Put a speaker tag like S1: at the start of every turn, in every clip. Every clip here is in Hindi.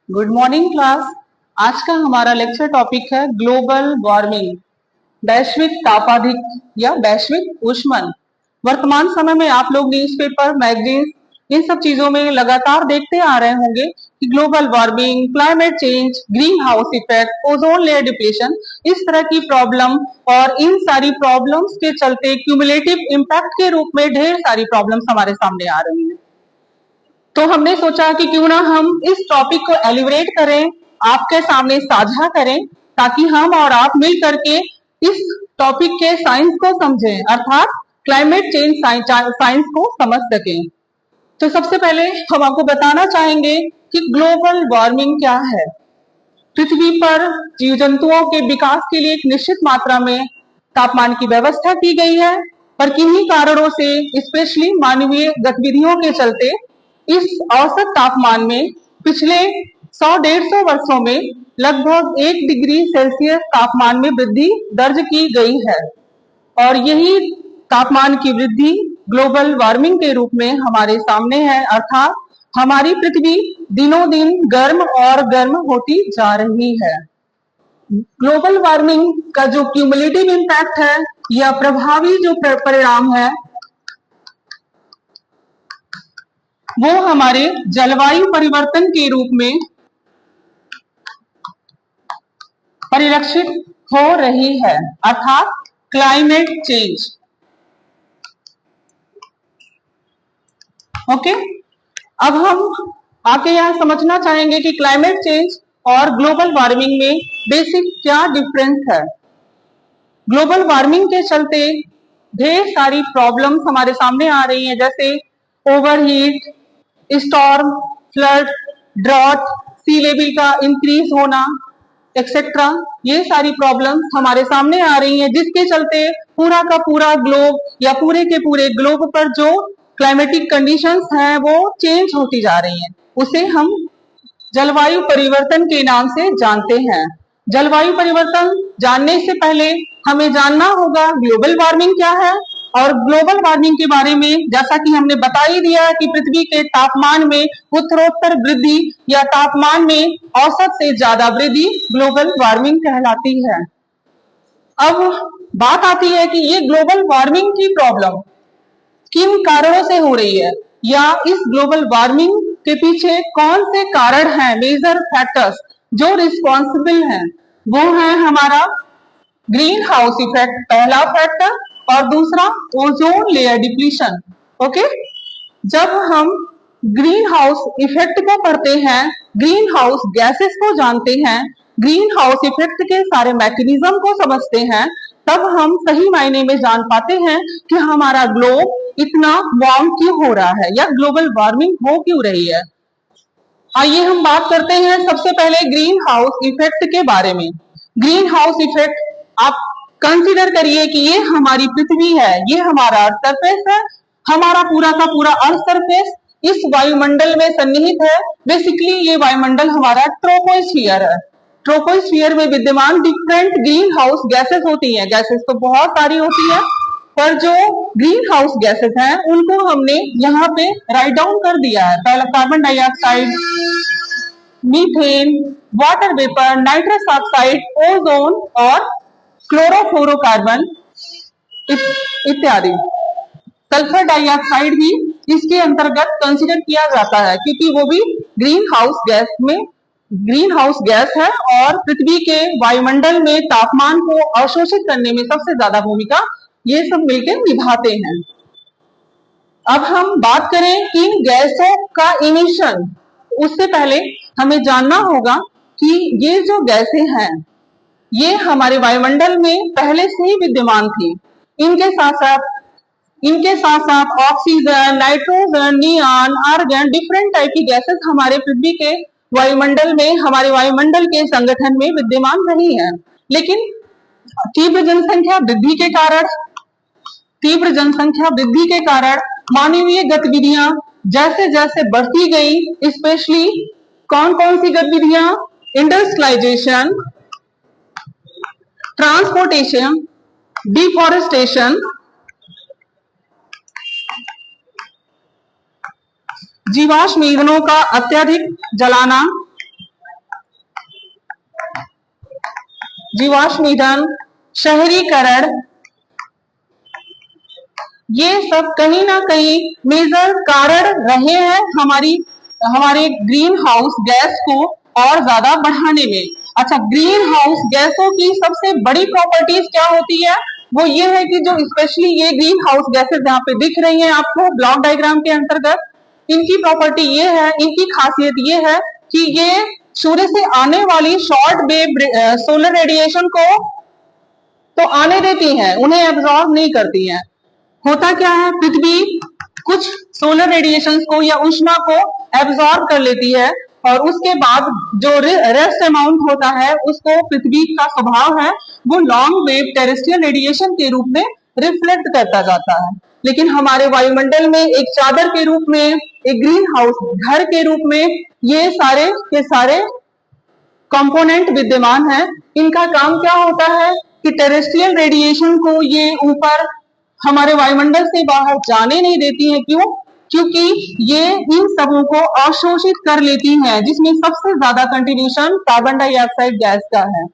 S1: Good morning class. आज का हमारा लेक्चर टॉपिक है ग्लोबल वार्मिंग, वैश्विक तापाधिक या वैश्विक ऊष्मन। वर्तमान समय में आप लोग न्यूज़पेपर, मैगजीन, इन सब चीजों में लगातार देखते आ रहे होंगे कि global warming, climate change, green house effect, ozone layer depletion, इस तरह की प्रॉब्लम और इन सारी प्रॉब्लम्स के चलते क्यूमुलेटिव इम्पैक्ट के रूप में ढेर सारी प्रॉब्लम्स हमारे सामने आ रही हैं। तो हमने सोचा कि क्यों ना हम इस टॉपिक को एलिब्रेट करें, आपके सामने साझा करें, ताकि हम और आप मिल करके इस टॉपिक के साइंस को समझें, अर्थात क्लाइमेट चेंज साइंस को समझ सकें। तो सबसे पहले हम आपको बताना चाहेंगे कि ग्लोबल वार्मिंग क्या है। पृथ्वी पर जीव जंतुओं के विकास के लिए एक निश्चित मात्रा में तापमान की व्यवस्था की गई है, पर किन्हीं कारणों से, स्पेशली मानवीय गतिविधियों के चलते, इस औसत तापमान में पिछले 100-150 वर्षों में लगभग 1 डिग्री सेल्सियस तापमान में वृद्धि दर्ज की गई है और यही तापमान की वृद्धि ग्लोबल वार्मिंग के रूप में हमारे सामने है, अर्थात हमारी पृथ्वी दिनों दिन गर्म और गर्म होती जा रही है। ग्लोबल वार्मिंग का जो क्यूमुलेटिव इम्पैक्ट है या प्रभावी जो परिणाम है वो हमारे जलवायु परिवर्तन के रूप में परिलक्षित हो रही है, अर्थात क्लाइमेट चेंज। ओके, अब हम आके यहाँ समझना चाहेंगे कि क्लाइमेट चेंज और ग्लोबल वार्मिंग में बेसिक क्या डिफरेंस है। ग्लोबल वार्मिंग के चलते ढेर सारी प्रॉब्लम्स हमारे सामने आ रही हैं, जैसे ओवरहीट, स्टॉर्म, फ्लड, ड्रॉट, सी लेवल का इंक्रीज होना, एक्सेट्रा। ये सारी प्रॉब्लम्स हमारे सामने आ रही हैं, जिसके चलते पूरा का पूरा ग्लोब या पूरे के पूरे ग्लोब पर जो क्लाइमेटिक कंडीशंस हैं वो चेंज होती जा रही हैं। उसे हम जलवायु परिवर्तन के नाम से जानते हैं। जलवायु परिवर्तन जानने से पहले हमें जानना होगा ग्लोबल वार्मिंग क्या है, और ग्लोबल वार्मिंग के बारे में जैसा कि हमने बता ही दिया कि पृथ्वी के तापमान में उत्तरोत्तर वृद्धि या तापमान में औसत से ज्यादा वृद्धि ग्लोबल वार्मिंग कहलाती है। अब बात आती है कि ये ग्लोबल वार्मिंग की प्रॉब्लम किन कारणों से हो रही है, या इस ग्लोबल वार्मिंग के पीछे कौन से कारण हैं, मेजर फैक्टर्स जो रिस्पॉन्सिबल हैं। वो है हमारा ग्रीन हाउस इफेक्ट, पहला फैक्टर, और दूसरा ओजोन लेयर डिप्लीशन। ओके, जब हम ग्रीन हाउस इफेक्ट को पढ़ते हैं, ग्रीन हाउस गैसेस को जानते हैं, ग्रीन हाउस इफेक्ट के सारे मैकेनिज्म को समझते हैं, तब हम सही मायने में जान पाते हैं कि हमारा ग्लोब इतना वार्म क्यों हो रहा है या ग्लोबल वार्मिंग हो क्यों रही है। आइए हम बात करते हैं सबसे पहले ग्रीन हाउस इफेक्ट के बारे में। ग्रीन हाउस इफेक्ट आप कंसीडर करिए कि ये हमारी पृथ्वी है, ये हमारा अर्थ सरफेस है, हमारा पूरा का पूरा अर्थ सरफेस इस वायुमंडल में सन्निहित है। बेसिकली ये वायुमंडल हमारा ट्रोपोस्फियर है। ट्रोपोस्फियर में विद्यमान डिफरेंट ग्रीन हाउस गैसेस होती हैं। गैसेस तो बहुत सारी होती है, पर जो ग्रीन हाउस गैसेस हैं उनको हमने यहाँ पे राइट डाउन कर दिया है। पहला carbon dioxide, methane, water vapour, nitrous oxide, ozone और क्लोरोफ्लोरोकार्बन इत्यादि। सल्फर डाइऑक्साइड भी इसके अंतर्गत कंसीडर किया जाता है, क्योंकि वो भी ग्रीन हाउस गैस है और पृथ्वी के वायुमंडल में तापमान को अवशोषित करने में सबसे ज्यादा भूमिका ये सब मिलकर निभाते हैं। अब हम बात करें कि गैसों का इमिशन, उससे पहले हमें जानना होगा कि ये जो गैसें हैं ये हमारे वायुमंडल में पहले से ही विद्यमान थी। इनके साथ साथ oxygen, nitrogen, neon, argon, different type की गैसेस हमारे पृथ्वी के वायुमंडल में, हमारे वायुमंडल के संगठन में विद्यमान रही हैं। लेकिन तीव्र जनसंख्या वृद्धि के कारण मानवीय गतिविधियां जैसे जैसे बढ़ती गई, स्पेशली कौन कौन सी गतिविधियां, इंडस्ट्रियलाइजेशन, ट्रांसपोर्टेशन, डिफॉरेस्टेशन, जीवाश्म ईंधनों का अत्यधिक जलाना, जीवाश्म ईंधन, शहरीकरण, ये सब कहीं ना कहीं मेजर कारण रहे हैं हमारे ग्रीन हाउस गैस को और ज्यादा बढ़ाने में। अच्छा, ग्रीन हाउस गैसों की सबसे बड़ी प्रॉपर्टीज क्या होती है? वो ये है कि जो स्पेशली ये ग्रीन हाउस गैसेस यहाँ पे दिख रही हैं आपको ब्लॉक डायग्राम के अंतर्गत, इनकी प्रॉपर्टी ये है, इनकी खासियत ये है कि ये सूर्य से आने वाली शॉर्ट वेव सोलर रेडिएशन को तो आने देती हैं, उन्हें एब्जॉर्ब नहीं करती हैं। होता क्या है, पृथ्वी कुछ सोलर रेडिएशंस को या ऊष्मा को एब्जॉर्ब कर लेती है और उसके बाद जो रेस्ट अमाउंट होता है उसको पृथ्वी का स्वभाव है वो लॉन्ग वेव टेरेस्ट्रियल रेडिएशन के रूप में रिफ्लेक्ट करता जाता है। लेकिन हमारे वायुमंडल में एक चादर के रूप में, एक ग्रीन हाउस घर के रूप में ये सारे के सारे कंपोनेंट विद्यमान है। इनका काम क्या होता है कि टेरेस्ट्रियल रेडिएशन को ये ऊपर हमारे वायुमंडल से बाहर जाने नहीं देती है। क्यों? क्योंकि ये इन सबों को अवशोषित कर लेती हैं, जिसमें सबसे ज्यादा कंट्रीब्यूशन कार्बन डाइऑक्साइड गैस का है।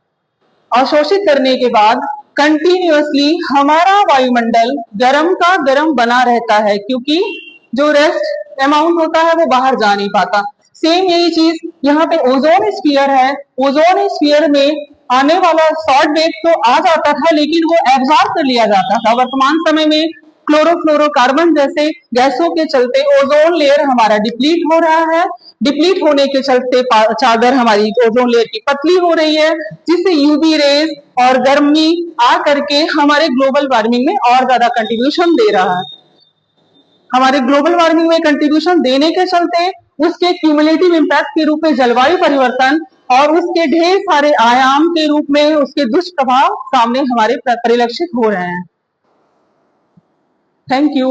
S1: अवशोषित करने के बाद कंटिन्यूअसली हमारा वायुमंडल गर्म का गर्म बना रहता है, क्योंकि जो रेस्ट अमाउंट होता है वो बाहर जा नहीं पाता। सेम यही चीज यहाँ पे ओजोन स्फीयर है। ओजोन स्फीयर में आने वाला शॉर्ट वेव तो आ जाता था, लेकिन वो एब्जॉर्ब कर लिया जाता था। वर्तमान समय में क्लोरोफ्लोरोकार्बन जैसे गैसों के चलते ओजोन लेयर हमारा डिप्लीट हो रहा है। डिप्लीट होने के चलते चादर हमारी ओजोन लेयर की पतली हो रही है, जिससे यूवी रेज और गर्मी आ करके हमारे ग्लोबल वार्मिंग में और ज्यादा कंट्रीब्यूशन दे रहा है। हमारे ग्लोबल वार्मिंग में कंट्रीब्यूशन देने के चलते उसके क्यूमुलेटिव इम्पैक्ट के रूप में जलवायु परिवर्तन और उसके ढेर सारे आयाम के रूप में उसके दुष्प्रभाव सामने हमारे परिलक्षित हो रहे हैं। Thank you.